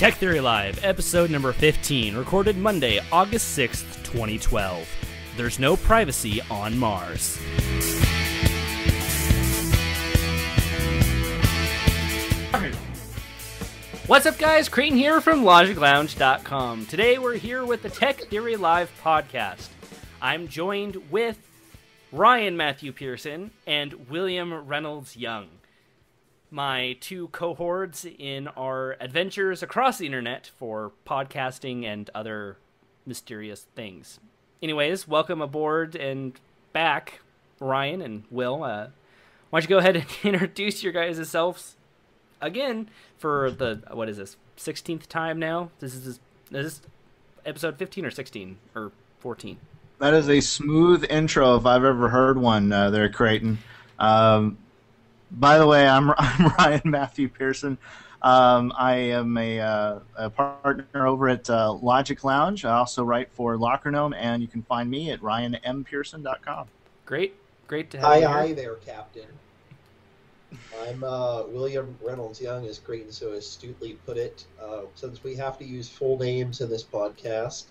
Tech Theory Live, episode number 15, recorded Monday, August 6th, 2012. There's no privacy on Mars. What's up, guys? Creighton here from LogicLounge.com. Today we're here with the Tech Theory Live podcast. I'm joined with Ryan Matthew Pearson and William Reynolds Young, my two cohorts in our adventures across the internet for podcasting and other mysterious things. Anyways, welcome aboard and back, Ryan and Will. Why don't you go ahead and introduce your guys' selves again for the, what is this, 16th time now? Is this episode 15 or 16 or 14? That is a smooth intro if I've ever heard one there, Creighton. By the way, I'm Ryan Matthew Pearson. I am a partner over at LogicLounge. I also write for LockerGnome, and you can find me at ryanmpearson.com. Great to have you here. Hi there, Captain. I'm William Reynolds Young, as Creighton so astutely put it. Since we have to use full names in this podcast,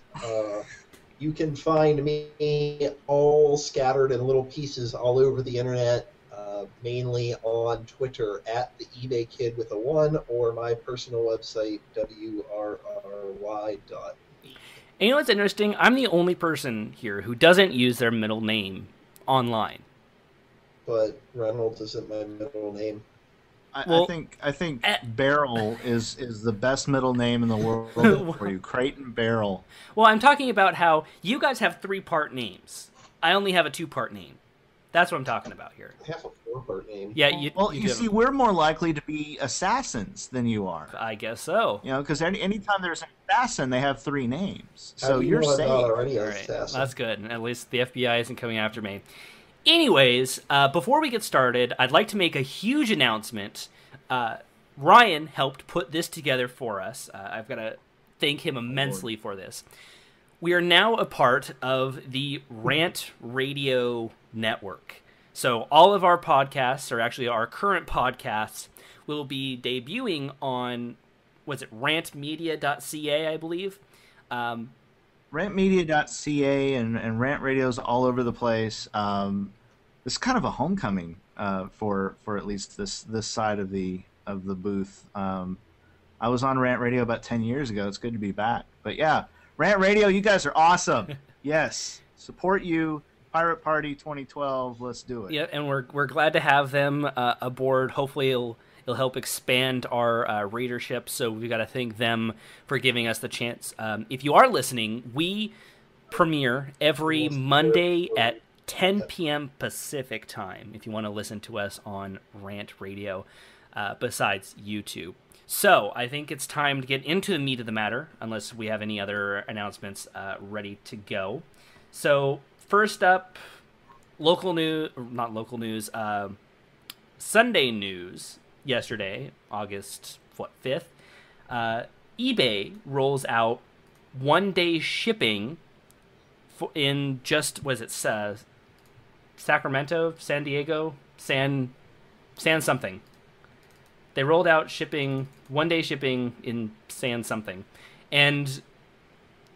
you can find me all scattered in little pieces all over the internet. Mainly on Twitter at the eBay Kid with a 1, or my personal website wrry.me. And you know what's interesting? I'm the only person here who doesn't use their middle name online. But Reynolds isn't my middle name. I think Barrel is the best middle name in the world for you, Creighton Barrel. Well, I'm talking about how you guys have 3-part names. I only have a 2-part name. That's what I'm talking about here. I have a 4-part name. Yeah, you see, we're more likely to be assassins than you are. I guess so. You know, because anytime there's an assassin, they have 3 names. So you're safe. Already all right, that's good. At least the FBI isn't coming after me. Anyways, before we get started, I'd like to make a huge announcement. Ryan helped put this together for us. I've got to thank him immensely for this. We are now a part of the Rant Radio Network. So all of our podcasts, or actually our current podcasts, will be debuting on, rantmedia.ca, I believe. Rantmedia.ca and Rant Radio's all over the place. It's kind of a homecoming for at least this side of the booth. I was on Rant Radio about 10 years ago. It's good to be back. But yeah, Rant Radio, you guys are awesome. Yes, support you. Pirate Party 2012. Let's do it. Yeah, and we're glad to have them aboard. Hopefully, it'll help expand our readership. So we've got to thank them for giving us the chance. If you are listening, we premiere every Monday at 10 p.m. Pacific time. If you want to listen to us on Rant Radio, besides YouTube. So I think it's time to get into the meat of the matter, unless we have any other announcements ready to go. So first up, Sunday news yesterday, August 5th. eBay rolls out 1-day shipping in just, Sacramento, San Diego, San something. They rolled out 1-day shipping in San something. And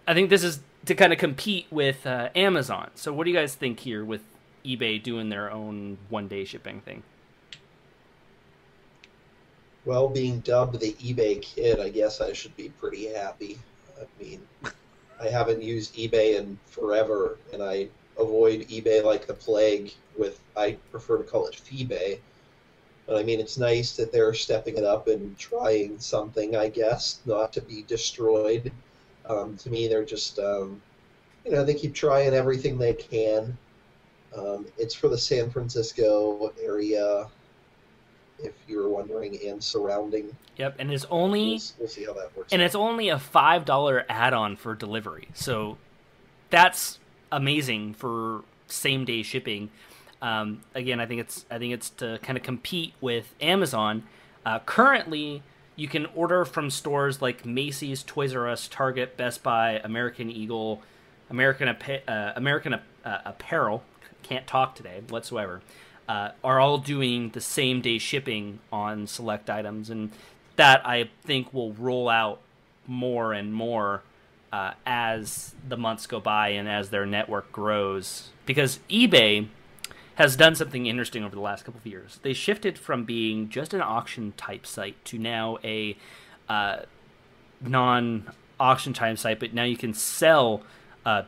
I think this is to kind of compete with Amazon. So what do you guys think here with eBay doing their own 1-day shipping thing? Well, being dubbed the eBay Kid, I guess I should be pretty happy. I mean, I haven't used eBay in forever, and I avoid eBay like the plague I prefer to call it Feebay. But I mean, it's nice that they're stepping it up and trying something, I guess, not to be destroyed. To me, they're just, they keep trying everything they can. It's for the San Francisco area, if you're wondering, and surrounding. Yep, and it's only... We'll see how that works. And it's only a $5 add-on for delivery. So that's amazing for same-day shipping. Again, I think it's to kind of compete with Amazon. Currently, you can order from stores like Macy's, Toys R Us, Target, Best Buy, American Eagle, American Apparel. Can't talk today whatsoever. Are all doing the same day shipping on select items, and that I think will roll out more and more as the months go by and as their network grows. Because eBay has done something interesting over the last couple of years. They shifted from being just an auction type site to now a non-auction type site, but now you can sell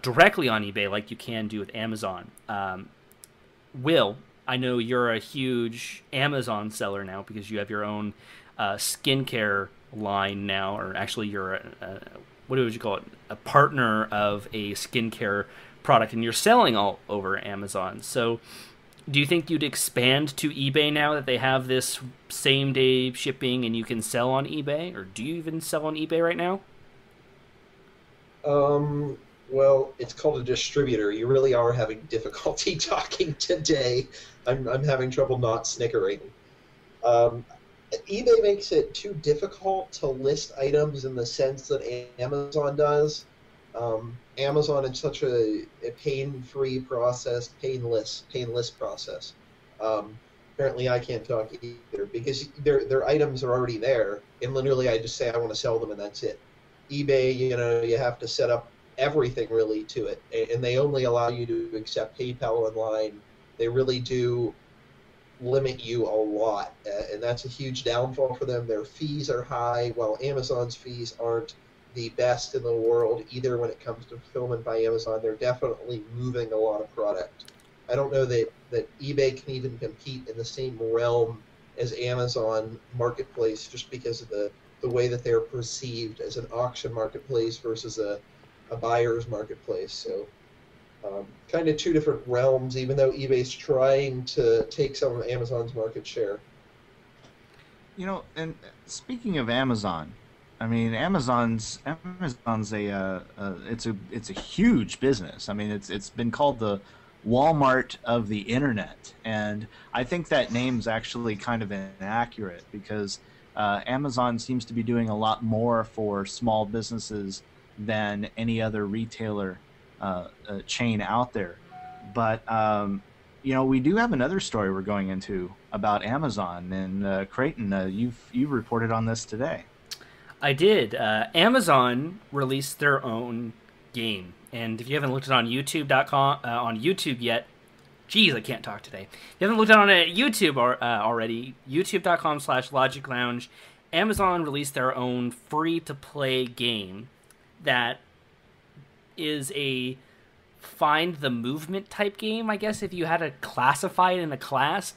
directly on eBay like you can do with Amazon. Will, I know you're a huge Amazon seller now because you have your own skincare line now, or actually you're what would you call it? A partner of a skincare product, and you're selling all over Amazon. So do you think you'd expand to eBay now that they have this same-day shipping and you can sell on eBay? Or do you even sell on eBay right now? Well, it's called a distributor. You really are having difficulty talking today. I'm having trouble not snickering. eBay makes it too difficult to list items in the sense that Amazon does. Amazon is such a pain-free process, painless process. Apparently, I can't talk either because their items are already there, and literally, I just say I want to sell them, and that's it. eBay, you have to set up everything really to it, and they only allow you to accept PayPal online. They really do limit you a lot, and that's a huge downfall for them. Their fees are high, while Amazon's fees aren't the best in the world either when it comes to fulfillment by Amazon. They're definitely moving a lot of product. I don't know that eBay can even compete in the same realm as Amazon Marketplace just because of the way that they're perceived as an auction marketplace versus a buyer's marketplace. So kind of two different realms, even though eBay's trying to take some of Amazon's market share. And speaking of Amazon, I mean, Amazon's it's a huge business. I mean, it's been called the Walmart of the internet, and I think that name's actually kind of inaccurate because Amazon seems to be doing a lot more for small businesses than any other retailer chain out there. But we do have another story we're going into about Amazon, and Creighton, you've reported on this today. I did. Amazon released their own game, and if you haven't looked at it on YouTube.com on YouTube yet, geez, I can't talk today. If you haven't looked at it on YouTube already, YouTube.com/LogicLounge, Amazon released their own free-to-play game that is a find the movement type game, I guess, if you had to classify it in a class.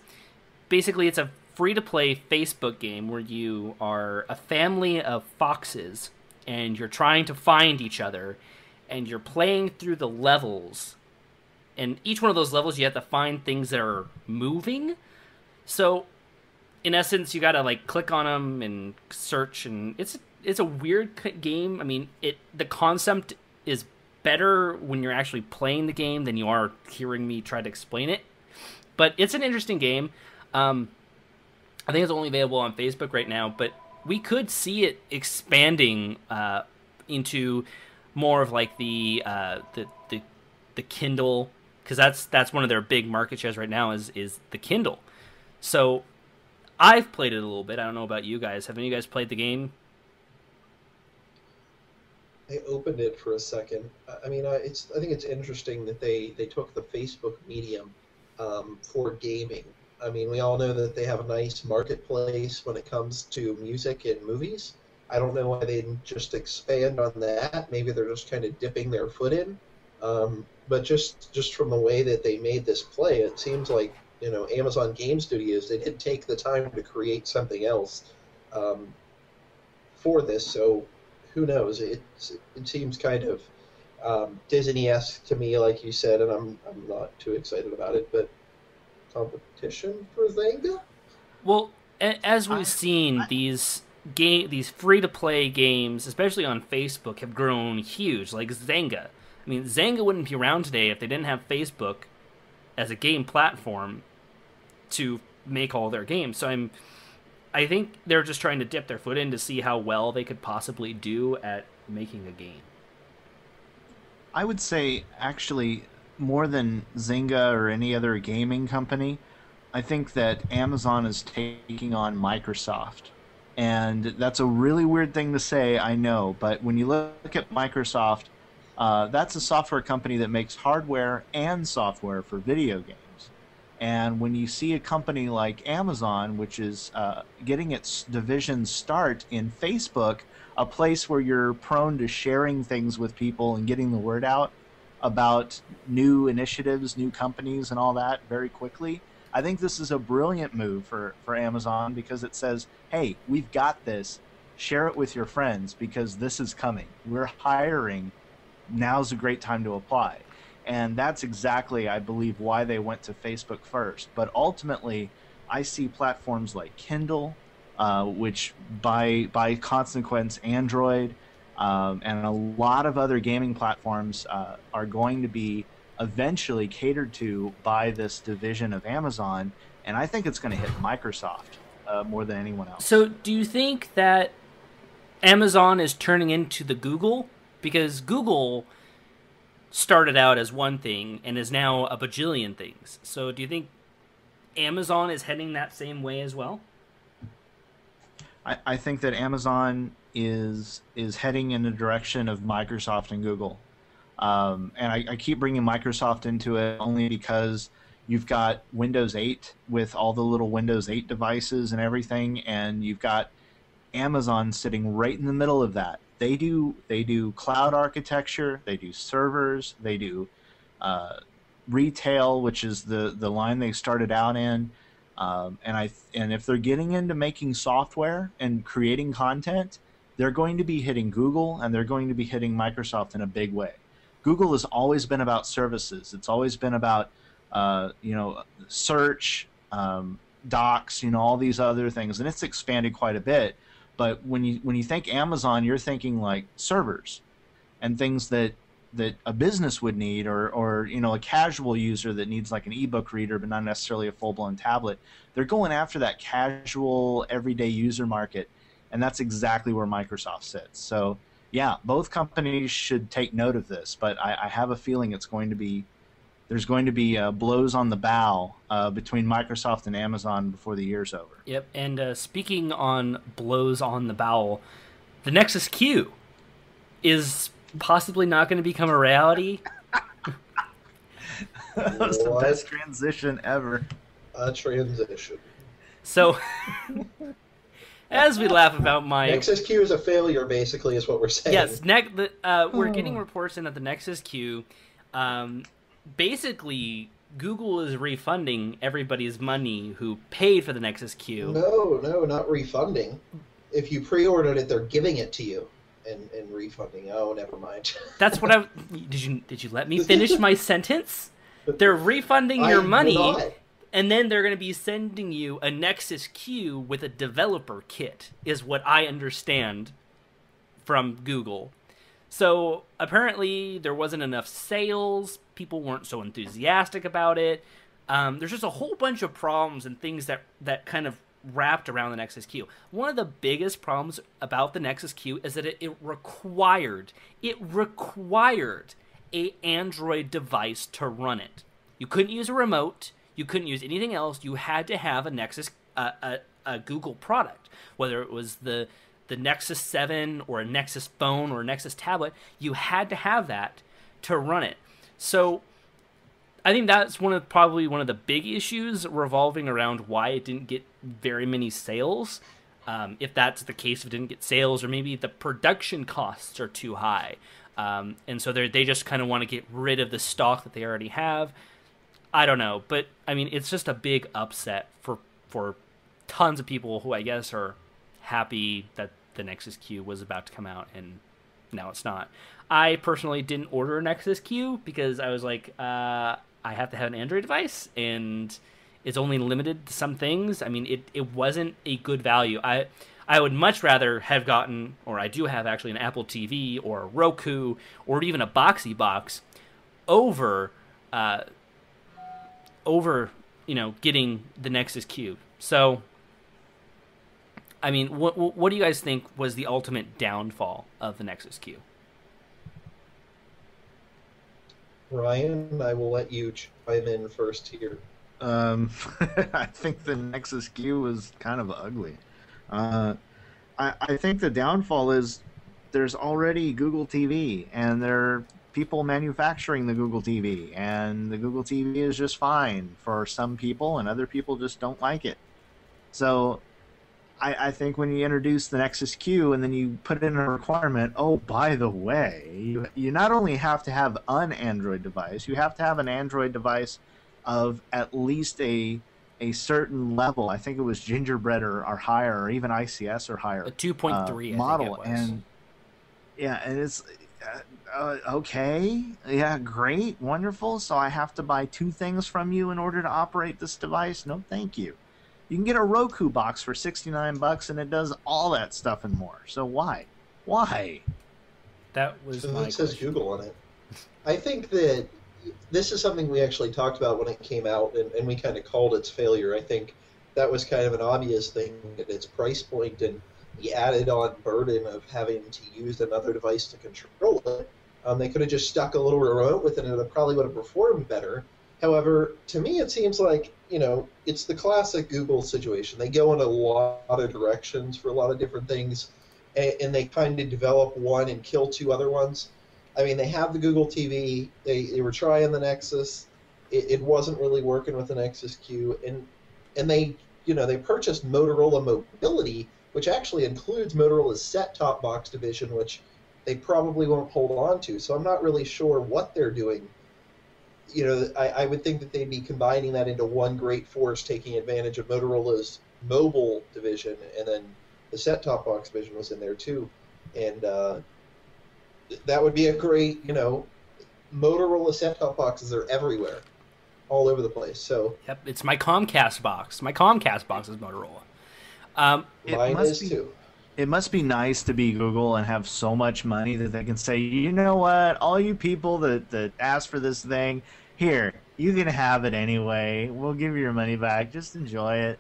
Basically, it's a free-to-play Facebook game where you are a family of foxes and you're trying to find each other and you're playing through the levels, and each one of those levels you have to find things that are moving. So in essence, you gotta like click on them and search, and it's a weird game. I mean, the concept is better when you're actually playing the game than you are hearing me try to explain it, but it's an interesting game. I think it's only available on Facebook right now, but we could see it expanding into more of like the Kindle, because that's one of their big market shares right now is the Kindle. So I've played it a little bit. I don't know about you guys. Have any of you guys played the game? I opened it for a second. I mean, I think it's interesting that they took the Facebook medium for gaming. I mean, we all know that they have a nice marketplace when it comes to music and movies. I don't know why they didn't just expand on that. Maybe they're just kind of dipping their foot in. But just from the way that they made this play, it seems like, Amazon Game Studios, they did take the time to create something else for this. So who knows? It seems kind of Disney-esque to me, like you said, and I'm not too excited about it. But competition for Zynga? Well, as we've seen, these free-to-play games, especially on Facebook, have grown huge, like Zynga. I mean, Zynga wouldn't be around today if they didn't have Facebook as a game platform to make all their games. So I think they're just trying to dip their foot in to see how well they could possibly do at making a game. I would say, actually, more than Zynga or any other gaming company, I think that Amazon is taking on Microsoft And that's a really weird thing to say, I know, but when you look at Microsoft, that's a software company that makes hardware and software for video games. And when you see a company like Amazon, which is getting its division start in Facebook, a place where you're prone to sharing things with people and getting the word out about new initiatives, new companies, and all that very quickly, I think this is a brilliant move for Amazon, because it says, hey, we've got this. Share it with your friends because this is coming. We're hiring. Now's a great time to apply. And that's exactly, I believe, why they went to Facebook first. But ultimately, I see platforms like Kindle, which by consequence, Android, and a lot of other gaming platforms are going to be eventually catered to by this division of Amazon. And I think it's going to hit Microsoft more than anyone else. So do you think that Amazon is turning into the Google? Because Google started out as one thing and is now a bajillion things. So do you think Amazon is heading that same way as well? I think that Amazon is heading in the direction of Microsoft and Google. And I keep bringing Microsoft into it only because you've got Windows 8 with all the little Windows 8 devices and everything, and you've got Amazon sitting right in the middle of that. They do cloud architecture, they do servers, they do retail, which is the line they started out in, and if they're getting into making software and creating content, they're going to be hitting Google and they're going to be hitting Microsoft in a big way. Google has always been about services. It's always been about search, docs, all these other things, and it's expanded quite a bit. But when you think Amazon, you're thinking like servers and things that a business would need, or a casual user that needs like an ebook reader but not necessarily a full-blown tablet. They're going after that casual everyday user market, and that's exactly where Microsoft sits. So yeah, both companies should take note of this, but I have a feeling there's going to be blows on the bow between Microsoft and Amazon before the year's over. Yep, and speaking on blows on the bow, the Nexus Q is possibly not going to become a reality. That was the best transition ever. A transition. So, as we laugh about my... Nexus Q is a failure, basically, is what we're saying. Yes, we're getting reports in that the Nexus Q... basically, Google is refunding everybody's money who paid for the Nexus Q. No, not refunding. If you pre-ordered it, they're giving it to you and refunding. Oh, never mind. That's what I... Did you let me finish my sentence? They're refunding your money, and then they're going to be sending you a Nexus Q with a developer kit, is what I understand from Google. So apparently there wasn't enough sales. People weren't so enthusiastic about it. There's just a whole bunch of problems and things that kind of wrapped around the Nexus Q. One of the biggest problems about the Nexus Q is that it required a Android device to run it. You couldn't use a remote. You couldn't use anything else. You had to have a Nexus, a Google product, whether it was the Nexus 7 or a Nexus phone or a Nexus tablet. You had to have that to run it. So I think that's probably one of the big issues revolving around why it didn't get very many sales. If that's the case, if it didn't get sales, or maybe the production costs are too high. And so they just kind of want to get rid of the stock that they already have. I don't know. But, I mean, it's just a big upset for tons of people who I guess are happy that the Nexus Q was about to come out, and now it's not. I personally didn't order a Nexus Q because I was like, I have to have an Android device, and it's only limited to some things. I mean, it wasn't a good value. I would much rather have gotten, or I do have actually, an Apple TV or a Roku or even a Boxy box over getting the Nexus Q. So, I mean, what do you guys think was the ultimate downfall of the Nexus Q? Ryan, I will let you chime in first here. I think the Nexus Q was kind of ugly. I think the downfall is there's already Google TV, and there are people manufacturing the Google TV, and the Google TV is just fine for some people, and other people just don't like it. So I think when you introduce the Nexus Q and then you put in a requirement, oh, by the way, you not only have to have an Android device, you have to have an Android device of at least a certain level. I think it was Gingerbread or higher, or even ICS or higher. A 2.3 model. I think it was. And yeah, and it's okay. Yeah, great, wonderful. So I have to buy two things from you in order to operate this device? No, thank you. You can get a Roku box for $69 and it does all that stuff and more. So why? Why? That was So my it says question. Google on it. I think that this is something we actually talked about when it came out, and we kind of called its failure. I think that was kind of an obvious thing at its price point, and the added on burden of having to use another device to control it. They could have just stuck a little remote with it, and it probably would have performed better. However, to me, it seems like, it's the classic Google situation. They go in a lot of directions for a lot of different things, and they kind of develop one and kill two other ones. I mean, they have the Google TV. They were trying the Nexus. It wasn't really working with the Nexus Q, and they purchased Motorola Mobility, which actually includes Motorola's set-top box division, which they probably won't hold on to. So I'm not really sure what they're doing. I would think that they'd be combining that into one great force, taking advantage of Motorola's mobile division, and then the set-top box division was in there too. And that would be a great, Motorola set-top boxes are everywhere, all over the place. So Yep, it's my Comcast box. My Comcast box is Motorola. mine is too. It must be nice to be Google and have so much money that they can say, you know what, all you people that asked for this thing, here, you can have it anyway. We'll give you your money back. Just enjoy it.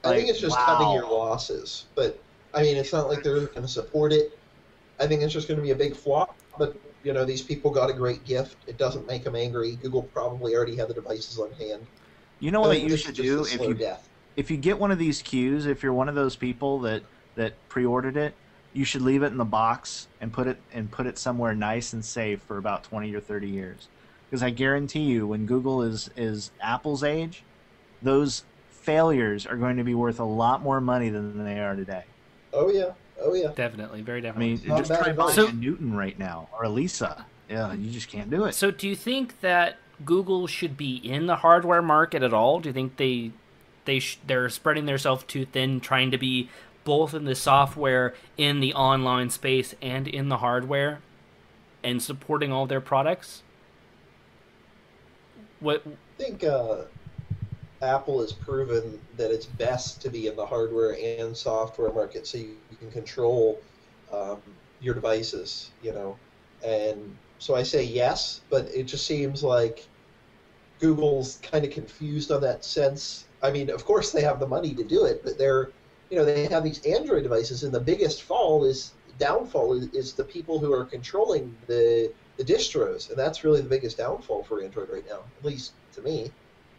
I think it's just cutting your losses. But, I mean, it's not like they're going to support it. I think it's just going to be a big flop. But, these people got a great gift. It doesn't make them angry. Google probably already had the devices on hand. You know what you should do if you get one of these queues, if you're one of those people that pre-ordered it, you should leave it in the box and put it somewhere nice and safe for about 20 or 30 years. Because I guarantee you, when Google is Apple's age, those failures are going to be worth a lot more money than they are today. Oh yeah. Definitely, very I definitely. mean, just try buying a Newton right now or a Lisa. Yeah, you just can't do it. So do you think that Google should be in the hardware market at all? Do you think they're spreading themselves too thin, trying to be both in the software, in the online space, and in the hardware, and supporting all their products? What I think Apple has proven that it's best to be in the hardware and software market, so you can control your devices, And so I say yes, but it just seems like Google's kind of confused on that sense. I mean, of course they have the money to do it, but they have these Android devices, and the biggest downfall is the people who are controlling the distros, and that's really the biggest downfall for Android right now, at least to me.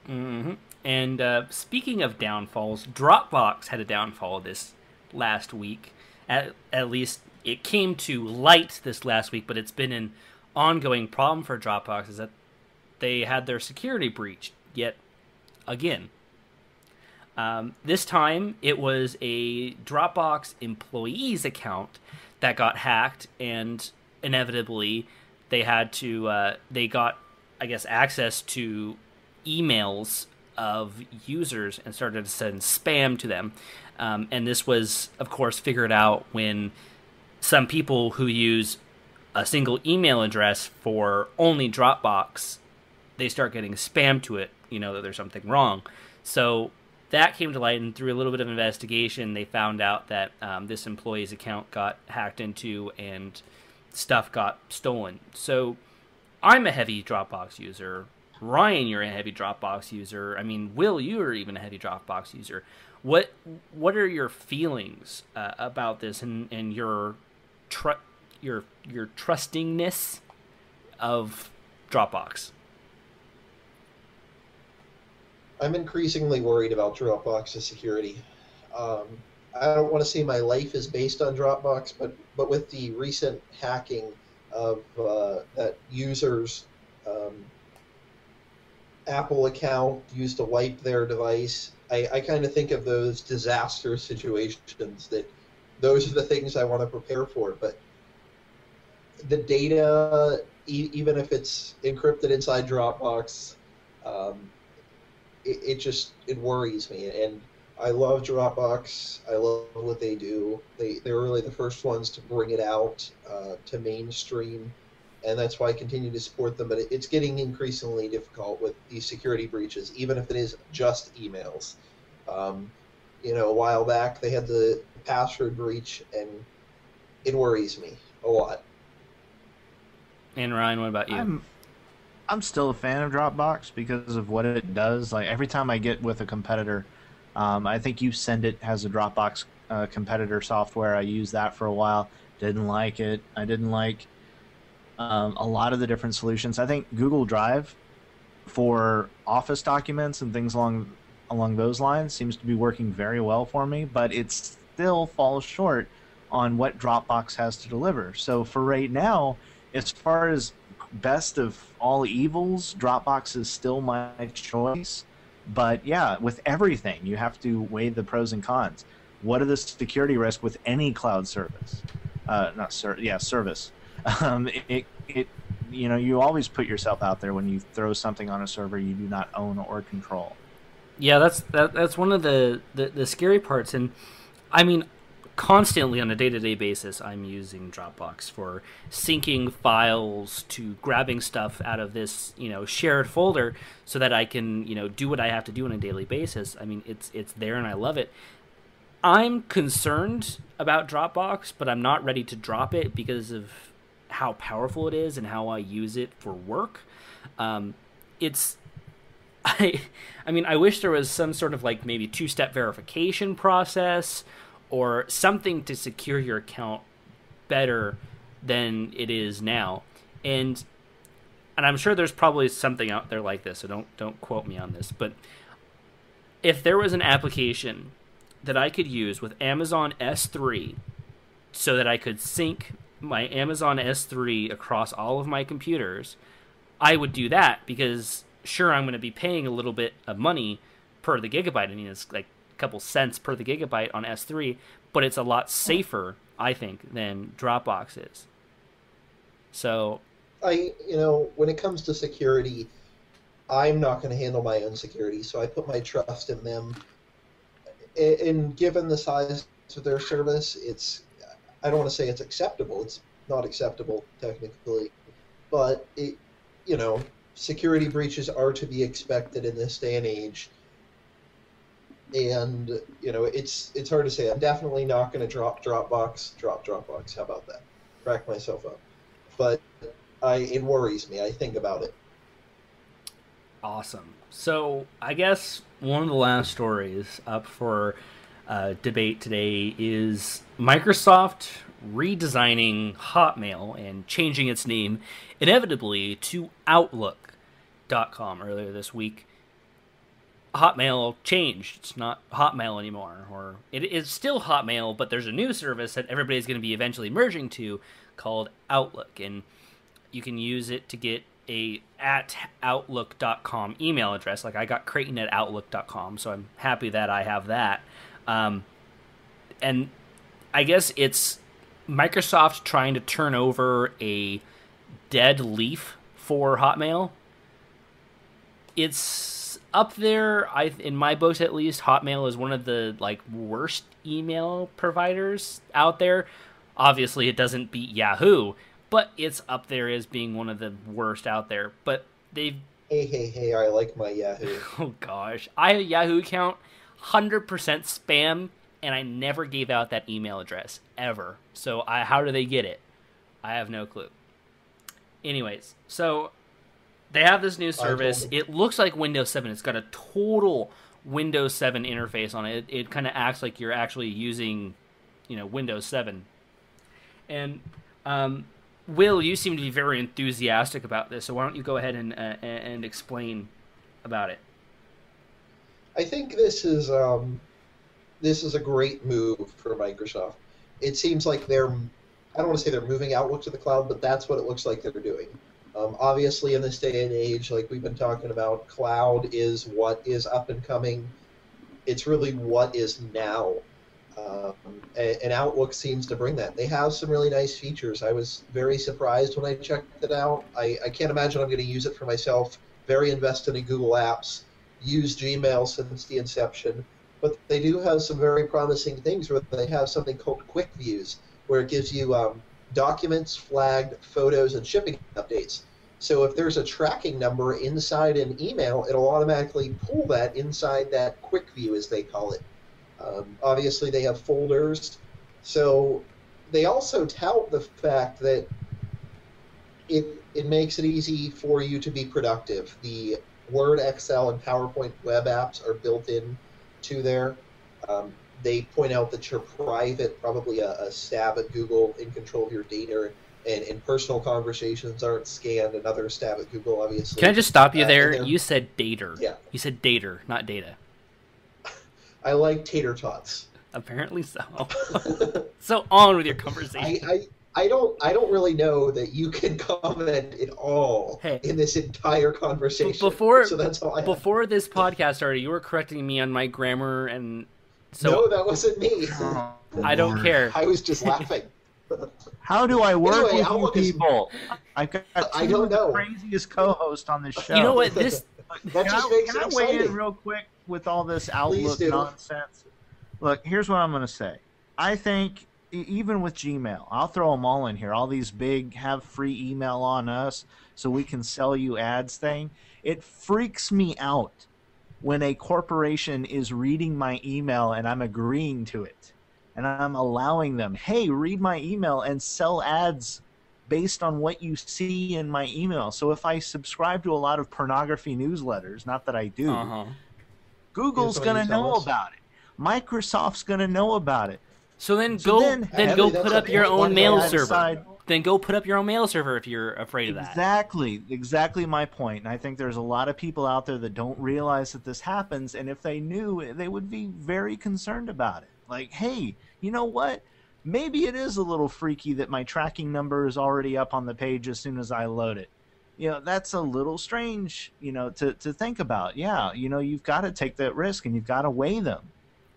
Mm-hmm. And speaking of downfalls, Dropbox had a downfall this last week. At least it came to light this last week, but it's been an ongoing problem for Dropbox, is that they had their security breached yet again. This time, it was a Dropbox employee's account that got hacked, and inevitably, they got, I guess, access to emails of users and started to send spam to them. And this was, of course, figured out when some people who use a single email address for only Dropbox, they start getting spam to it, that there's something wrong. So that came to light, and through a little bit of investigation, they found out that this employee's account got hacked into and stuff got stolen. So I'm a heavy Dropbox user. Ryan, you're a heavy Dropbox user. I mean, Will, you're even a heavy Dropbox user. What are your feelings about this and your trustingness of Dropbox? I'm increasingly worried about Dropbox's security. I don't want to say my life is based on Dropbox, but with the recent hacking of that users' um, Apple account used to wipe their device, I kind of think of those disaster situations. That those are the things I want to prepare for. But the data, even if it's encrypted inside Dropbox, um, it worries me. And I love Dropbox. I love what they do. They're really the first ones to bring it out to mainstream, and that's why I continue to support them. But it's getting increasingly difficult with these security breaches, even if it is just emails. Um, a while back they had the password breach, and it worries me a lot. And Ryan, what about you? I'm still a fan of Dropbox because of what it does. Like every time I get with a competitor, I think You Send It has a Dropbox competitor software. I used that for a while. Didn't like it. I didn't like a lot of the different solutions. I think Google Drive for Office documents and things along those lines seems to be working very well for me, but it still falls short on what Dropbox has to deliver. So for right now, as far as best of all evils, Dropbox is still my choice. But yeah, with everything, you have to weigh the pros and cons. What are the security risks with any cloud service? Service. You always put yourself out there when you throw something on a server you do not own or control. Yeah, that's one of the scary parts. And I mean, constantly on a day-to-day basis, I'm using Dropbox for syncing files, to grabbing stuff out of this shared folder so that I can do what I have to do on a daily basis. I mean, it's there and I love it. I'm concerned about Dropbox, but I'm not ready to drop it because of how powerful it is and how I use it for work. I wish there was some sort of maybe two-step verification process or something to secure your account better than it is now. And I'm sure there's probably something out there like this, so don't quote me on this, but if there was an application that I could use with Amazon S3 so that I could sync my Amazon S3 across all of my computers, I would do that, because sure, I'm going to be paying a little bit of money per the gigabyte. I mean, it's like a couple cents per the gigabyte on S3, but it's a lot safer, I think, than Dropbox is. So when it comes to security, I'm not going to handle my own security, so I put my trust in them. And given the size of their service, I don't want to say it's acceptable. It's not acceptable technically, but security breaches are to be expected in this day and age. And it's hard to say. I'm definitely not going to drop Dropbox. How about that? Crack myself up. But it worries me. I think about it. Awesome. So I guess one of the last stories up for debate today is Microsoft redesigning Hotmail and changing its name inevitably to Outlook.com earlier this week. Hotmail changed. It's not Hotmail anymore, or it is still Hotmail, but there's a new service that everybody's going to be eventually merging to called Outlook, and you can use it to get a @outlook.com email address. Like I got Creighton at outlook.com, so I'm happy that I have that. And I guess it's Microsoft trying to turn over a dead leaf for Hotmail. It's up there. In my books, at least, Hotmail is one of the worst email providers out there. Obviously, it doesn't beat Yahoo, but it's up there as being one of the worst out there. But they've... Hey, I like my Yahoo. Oh, gosh. I have a Yahoo account, 100% spam, and I never gave out that email address, ever. So how do they get it? I have no clue. Anyways, so they have this new service. It looks like Windows 7. It's got a total Windows 7 interface on it. It kind of acts like you're actually using, Windows 7. And Will, you seem to be very enthusiastic about this, so why don't you go ahead and explain about it? I think this is this is a great move for Microsoft. It seems like they're, I don't want to say they're moving Outlook to the cloud, but that's what it looks like they're doing. Obviously, in this day and age, like we've been talking about, cloud is what is up and coming. It's really what is now. Um, and Outlook seems to bring that. They have some really nice features. I was very surprised when I checked it out. I can't imagine I'm going to use it for myself. Very invested in Google Apps. Used Gmail since the inception. But they do have some very promising things where they have something called Quick Views, where it gives you documents, flagged photos, and shipping updates. So if there's a tracking number inside an email, it'll automatically pull that inside that Quick View, as they call it. Obviously, they have folders. So they also tout the fact that it makes it easy for you to be productive. The Word, Excel, and PowerPoint web apps are built in to there. They point out that you're private, probably a stab at Google, in control of your data, and personal conversations aren't scanned. Another stab at Google, obviously. Can I just stop you there? You said dater. Yeah. You said dater, not data. I like tater tots. Apparently so. So on with your conversation. I don't really know that you can comment at all in this entire conversation. So that's all before this podcast started, you were correcting me on my grammar, and so no, that wasn't me. I don't care. I was just laughing. How do I work Anyway, with you people? I've got I don't know. the craziest co-host on this show. You know what? This that just makes it can I weigh exciting. in real quick with all this Outlook nonsense? Look, here's what I'm going to say. I think even with Gmail, I'll throw them all in here. All these big have free email on us so we can sell you ads thing. It freaks me out when a corporation is reading my email and I'm agreeing to it. And I'm allowing them, hey, read my email and sell ads based on what you see in my email. So if I subscribe to a lot of pornography newsletters, not that I do, Google's going to know about it. Microsoft's going to know about it. So then go put up your own mail server. Then go put up your own mail server if you're afraid of that. Exactly my point. And I think there's a lot of people out there that don't realize that this happens, and if they knew, they would be very concerned about it. Like, hey, you know what? Maybe it is a little freaky that my tracking number is already up on the page as soon as I load it. You know, that's a little strange, you know, to think about. Yeah, you know, you've got to take that risk and you've got to weigh them.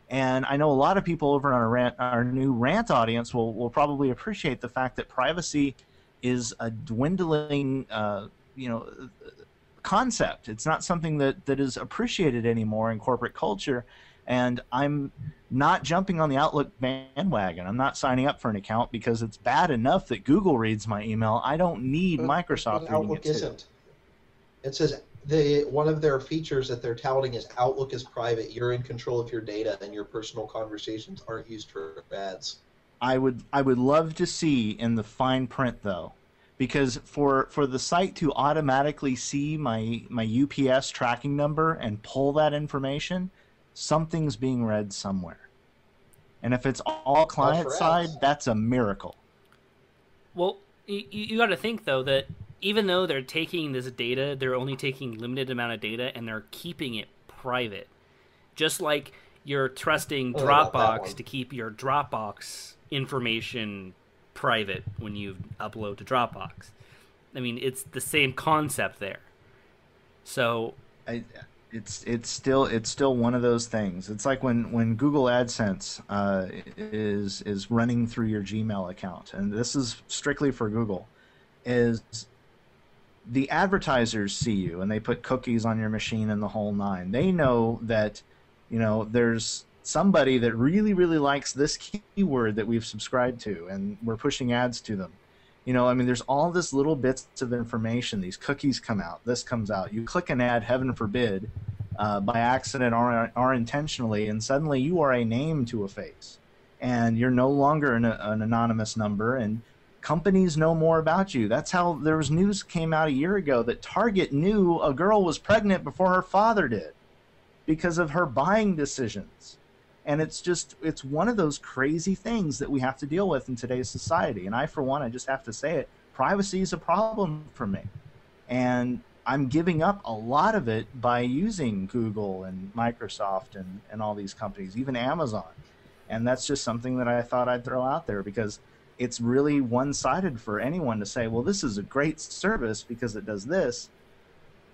And I know a lot of people over on our new rant audience will probably appreciate the fact that privacy is a dwindling, concept. It's not something that is appreciated anymore in corporate culture. And I'm not jumping on the Outlook bandwagon. I'm not signing up for an account because it's bad enough that Google reads my email. I don't need Microsoft reading Outlook it too. isn't. It says one of their features that they're touting is Outlook is private. You're in control of your data, and your personal conversations aren't used for ads. I would love to see in the fine print though, because for the site to automatically see my UPS tracking number and pull that information, something's being read somewhere. And if it's all client side, that's a miracle. Well, you got to think though that even though they're taking this data, they're only taking limited amount of data and they're keeping it private. Just like you're trusting Dropbox to keep your Dropbox information private when you upload to Dropbox. I mean, it's the same concept there. So it's still one of those things. It's like when Google AdSense is running through your Gmail account, and this is strictly for Google, is the advertisers see you and they put cookies on your machine and the whole nine. They know that, you know, there's somebody that really, really likes this keyword that we've subscribed to and we're pushing ads to them. You know, I mean, there's all this little bits of information. These cookies come out, this comes out. You click an ad, heaven forbid, by accident or intentionally, and suddenly you are a name to a face. And you're no longer an anonymous number, and companies know more about you. That's how there was news came out a year ago that Target knew a girl was pregnant before her father did because of her buying decisions. And it's one of those crazy things that we have to deal with in today's society. And I, for one, I just have to say it, privacy is a problem for me. And I'm giving up a lot of it by using Google and Microsoft and all these companies, even Amazon. And that's just something that I thought I'd throw out there, because it's really one-sided for anyone to say, well, this is a great service because it does this.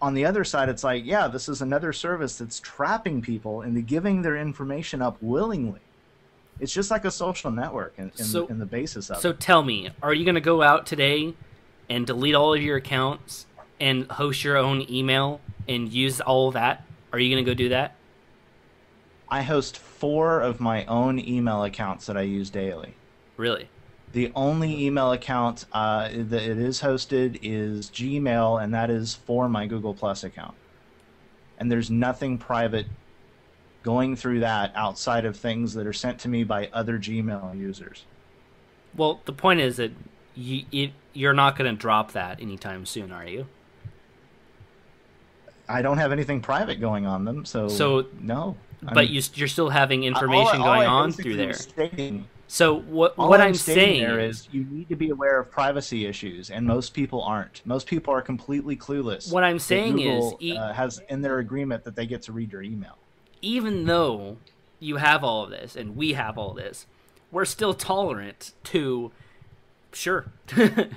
On the other side, it's like, yeah, this is another service that's trapping people into giving their information up willingly. It's just like a social network in the basis of it. So tell me, are you going to go out today and delete all of your accounts and host your own email and use all of that? Are you going to go do that? I host 4 of my own email accounts that I use daily. Really? The only email account that it is hosted is Gmail, and that is for my Google Plus account. And there's nothing private going through that outside of things that are sent to me by other Gmail users. Well, the point is that you're not going to drop that anytime soon, are you? I don't have anything private going on them, so no. But you're still having information going on through there. So what I'm saying there is you need to be aware of privacy issues, and most people aren't. Most people are completely clueless. What I'm saying Google is has in their agreement that they get to read your email. Even though you have all of this and we have all this, we're still tolerant to, sure,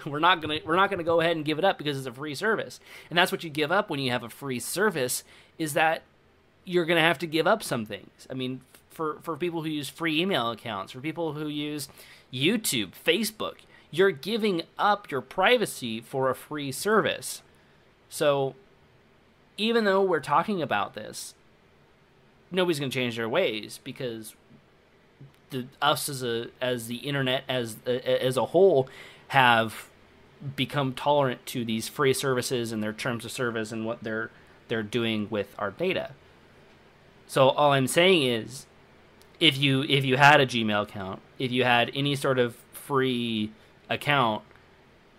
we're not gonna go ahead and give it up because it's a free service. And that's what you give up when you have a free service, is that you're gonna have to give up some things. I mean, for people who use free email accounts, for people who use YouTube, Facebook, you're giving up your privacy for a free service. So even though we're talking about this, nobody's going to change their ways, because us as the internet as a whole have become tolerant to these free services and their terms of service and what they're doing with our data. So all I'm saying is, if you had a Gmail account, if you had any sort of free account,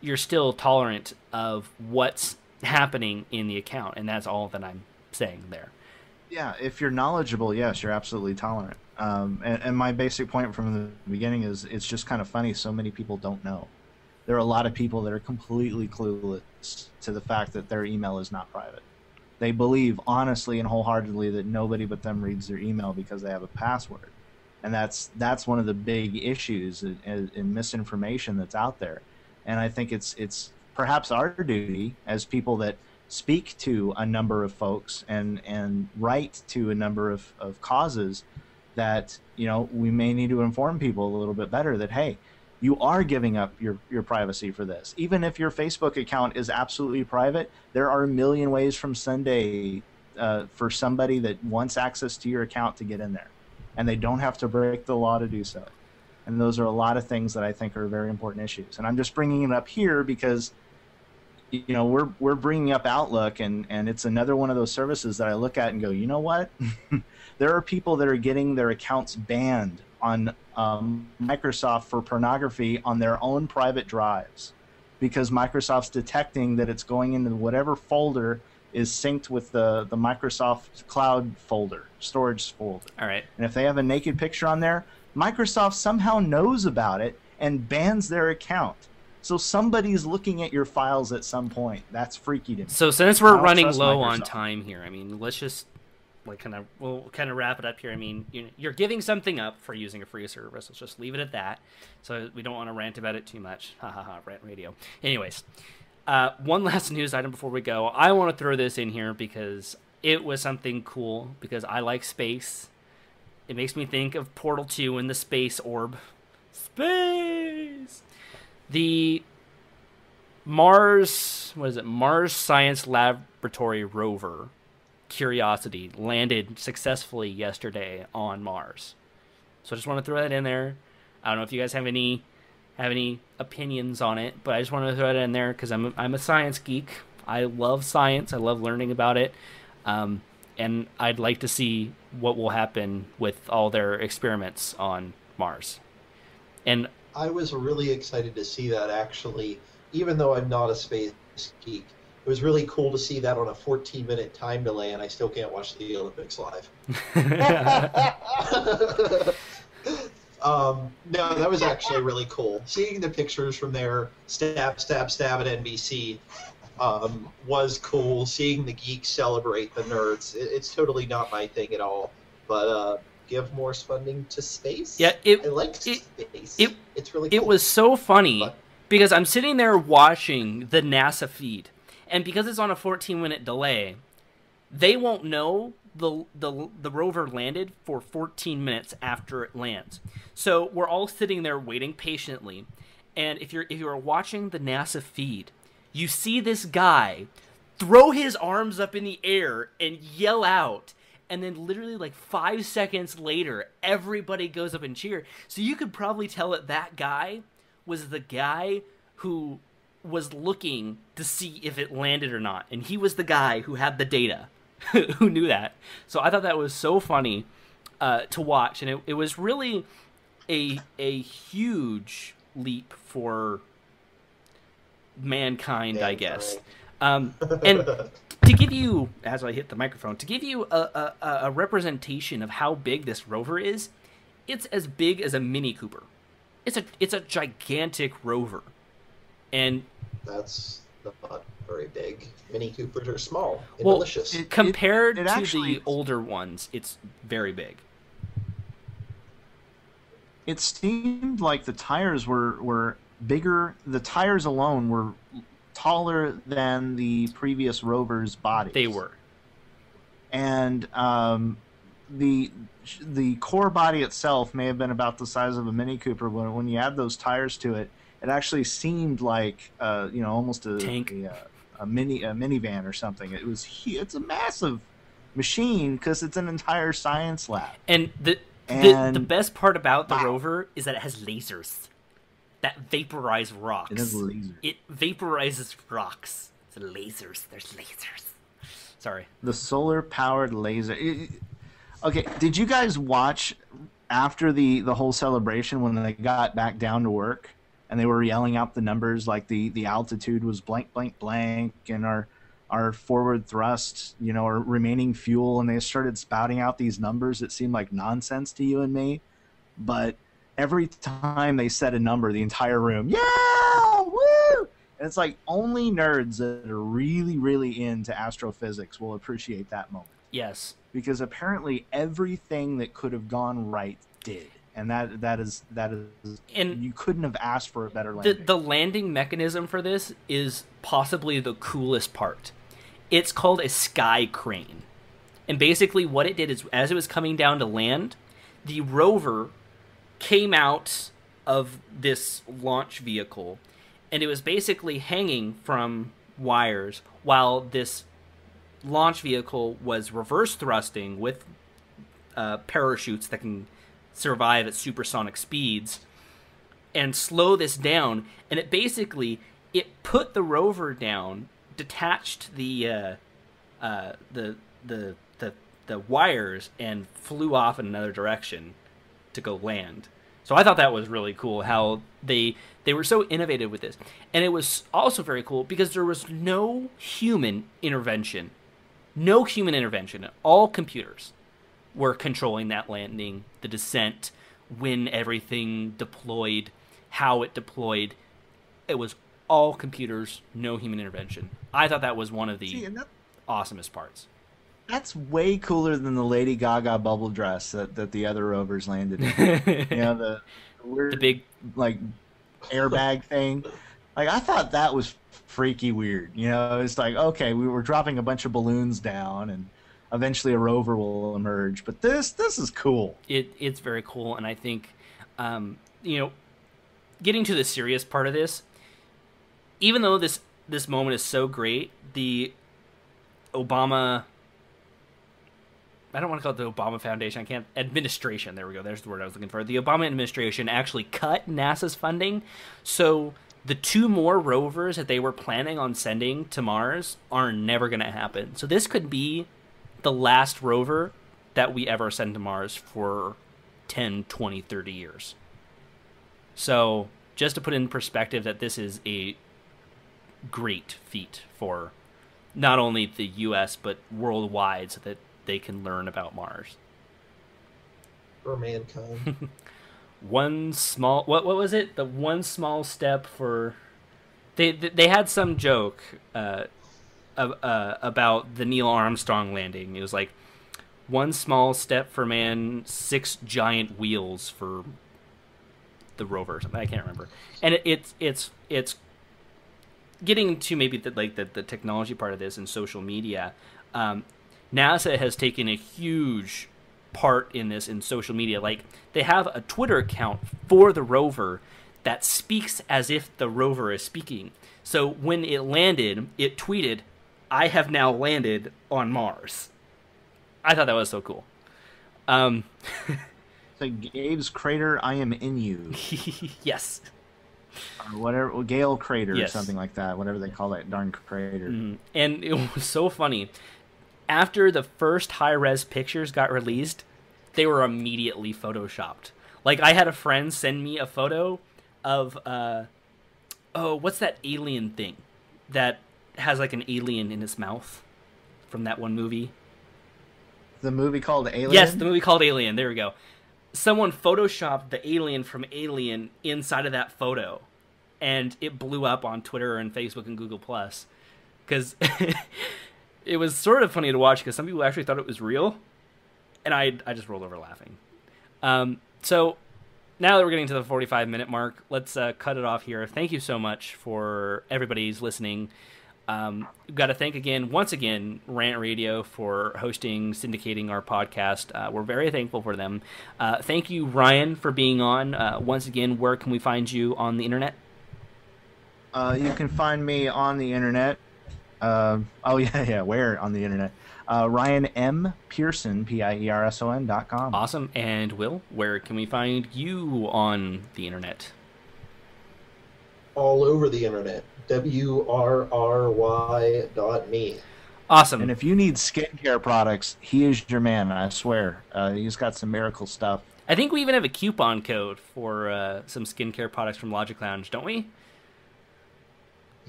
you're still tolerant of what's happening in the account, and that's all that I'm saying there. Yeah, if you're knowledgeable, yes, you're absolutely tolerant. And my basic point from the beginning is, it's just kind of funny, so many people don't know. There are a lot of people that are completely clueless to the fact that their email is not private. They believe honestly and wholeheartedly that nobody but them reads their email because they have a password. And that's one of the big issues in misinformation that's out there. And I think it's perhaps our duty as people that speak to a number of folks and write to a number of causes that, we may need to inform people a little bit better that, hey, you are giving up your privacy for this. Even if your Facebook account is absolutely private, there are a million ways from Sunday for somebody that wants access to your account to get in there. And they don't have to break the law to do so. And those are a lot of things that I think are very important issues. And I'm just bringing it up here because, we're bringing up Outlook, and it's another one of those services that I look at and go, you know what? There are people that are getting their accounts banned on Microsoft for pornography on their own private drives, because Microsoft's detecting that it's going into whatever folder is synced with the Microsoft Cloud folder, storage folder. All right. And if they have a naked picture on there, Microsoft somehow knows about it and bans their account. So somebody's looking at your files at some point. That's freaky to me. So since we're running low on time here, I mean, let's just we'll kind of wrap it up here. I mean, you're giving something up for using a free service. Let's just leave it at that. So we don't want to rant about it too much. Ha ha ha, rant radio. Anyways, one last news item before we go. I want to throw this in here because it was something cool, because I like space. It makes me think of Portal 2 and the space orb. Space! The Mars Science Laboratory rover Curiosity landed successfully yesterday on Mars. So I just want to throw that in there. I don't know if you guys have any opinions on it, but I just want to throw it in there because I'm a science geek. I love science. I love learning about it. And I'd like to see what will happen with all their experiments on Mars. And I was really excited to see that, actually, even though I'm not a space geek. It was really cool to see that on a 14-minute time delay, and I still can't watch the Olympics live. No, that was actually really cool. Seeing the pictures from there, stab at NBC, was cool. Seeing the geeks celebrate the nerds, it's totally not my thing at all. But give more funding to space. Yeah, I like space. It's really it cool. was so funny But- because I'm sitting there watching the NASA feed, and because it's on a 14-minute delay, they won't know the rover landed for 14 minutes after it lands. So we're all sitting there waiting patiently, and if you're watching the NASA feed, you see this guy throw his arms up in the air and yell out, and then literally like 5 seconds later, everybody goes up and cheer. So you could probably tell that guy was the guy who was looking to see if it landed or not, and he was the guy who had the data, who knew that. So I thought that was so funny to watch, and it was really a huge leap for mankind, I guess. And to give you, as I hit the microphone, to give you a representation of how big this rover is, it's as big as a Mini Cooper. It's a gigantic rover, and That's not very big. Mini Coopers are small and well, delicious. compared it to actually- the older ones, it's very big. It seemed like the tires were bigger. The tires alone were taller than the previous rover's body. They were. And the core body itself may have been about the size of a Mini Cooper. When you add those tires to it, it actually seemed like almost a Tank. a minivan or something. It's a massive machine because it's an entire science lab. And the And- best part about the Wow. rover is that it has lasers that vaporize rocks. It has lasers. It vaporizes rocks. It's lasers. There's lasers. Sorry. The solar powered laser. Okay, did you guys watch after the whole celebration when they got back down to work and they were yelling out the numbers, like the altitude was blank blank blank and our forward thrust, our remaining fuel, and they started spouting out these numbers that seemed like nonsense to you and me, but every time they said a number, the entire room, yeah, woo! And it's like only nerds that are really, really into astrophysics will appreciate that moment. Yes. Because apparently everything that could have gone right did. And that is And you couldn't have asked for a better landing. the landing mechanism for this is possibly the coolest part. It's called a sky crane. And basically what it did is, as it was coming down to land, the rover came out of this launch vehicle, and it was basically hanging from wires while this launch vehicle was reverse thrusting with parachutes that can survive at supersonic speeds and slow this down. And it basically put the rover down, detached the wires, and flew off in another direction to go land. So I thought that was really cool how they were so innovative with this. And it was also very cool because there was no human intervention. No human intervention. All computers were controlling that landing, the descent, when everything deployed, how it deployed. It was all computers, no human intervention. I thought that was one of the awesomest parts. That's way cooler than the Lady Gaga bubble dress that the other rovers landed in. The weird, The big, like airbag thing. Like I thought that was freaky weird. It's like, okay, we were dropping a bunch of balloons down and eventually a rover will emerge, but this is cool. it's very cool. And I think getting to the serious part of this, even though this moment is so great, the Obama, I don't want to call it the Obama Foundation. I can't. Administration. There we go. There's the word I was looking for. The Obama administration actually cut NASA's funding. So the 2 more rovers that they were planning on sending to Mars are never going to happen. So this could be the last rover that we ever send to Mars for 10, 20, 30 years. So just to put in perspective that this is a great feat for not only the U.S. but worldwide, so that they can learn about Mars. For mankind. One small... What was it? The one small step for They had some joke about the Neil Armstrong landing. It was like, one small step for man, 6 giant wheels for the rover or something. I can't remember. And it's getting to maybe the technology part of this and social media. NASA has taken a huge part in this in social media. Like, they have a Twitter account for the rover that speaks as if the rover is speaking. So when it landed, it tweeted, "I have now landed on Mars." I thought that was so cool. It's like Gabe's crater, I am in you. Yes. Or whatever, Gale crater Yes. or something like that, whatever they call that darn crater. And it was so funny. After the first high-res pictures got released, they were immediately photoshopped. Like, I had a friend send me a photo of, what's that alien thing that has like an alien in its mouth from that one movie? The movie called Alien? Yes, the movie called Alien. There we go. Someone photoshopped the alien from Alien inside of that photo, and it blew up on Twitter and Facebook and Google+. Because it was sort of funny to watch, because some people actually thought it was real, and I just rolled over laughing. So now that we're getting to the 45-minute mark, let's cut it off here. Thank you so much for everybody's listening. We've got to thank once again, Rant Radio for hosting, syndicating our podcast. We're very thankful for them. Thank you, Ryan, for being on. Once again, where can we find you on the internet? You can find me on the internet. Where on the internet? Ryan M. Pearson, Pierson.com. Awesome. And Will, where can we find you on the internet? All over the internet. WRRY.me. Awesome. And if you need skincare products, he is your man, I swear. He's got some miracle stuff. I think we even have a coupon code for some skincare products from LogicLounge, don't we?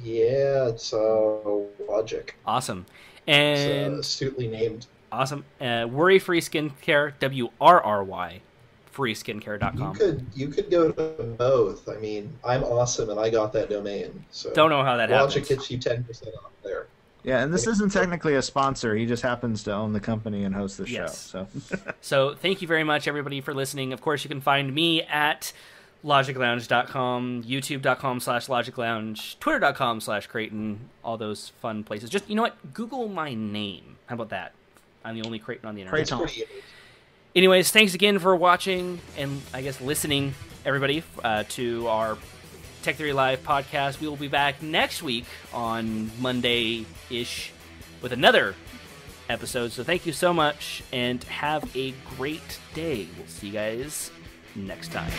Yeah, it's Logic. Awesome. And it's astutely named. Awesome. Worry-free skincare, WRRY. freeskincare.com. You could go to both. I mean, I'm awesome, and I got that domain. So don't know how that happens. Logic gets you 10% off there. Yeah, and this isn't technically a sponsor. He just happens to own the company and host the show. So, so thank you very much, everybody, for listening. Of course, you can find me at LogicLounge.com, YouTube.com/LogicLounge, Twitter.com/Creighton, all those fun places. Just, you know what? Google my name. How about that? I'm the only Creighton on the internet. Creighton. Anyways, thanks again for watching and, I guess, listening, everybody, to our Tech Theory Live podcast. We will be back next week on Monday-ish with another episode. So thank you so much, and have a great day. We'll see you guys next time.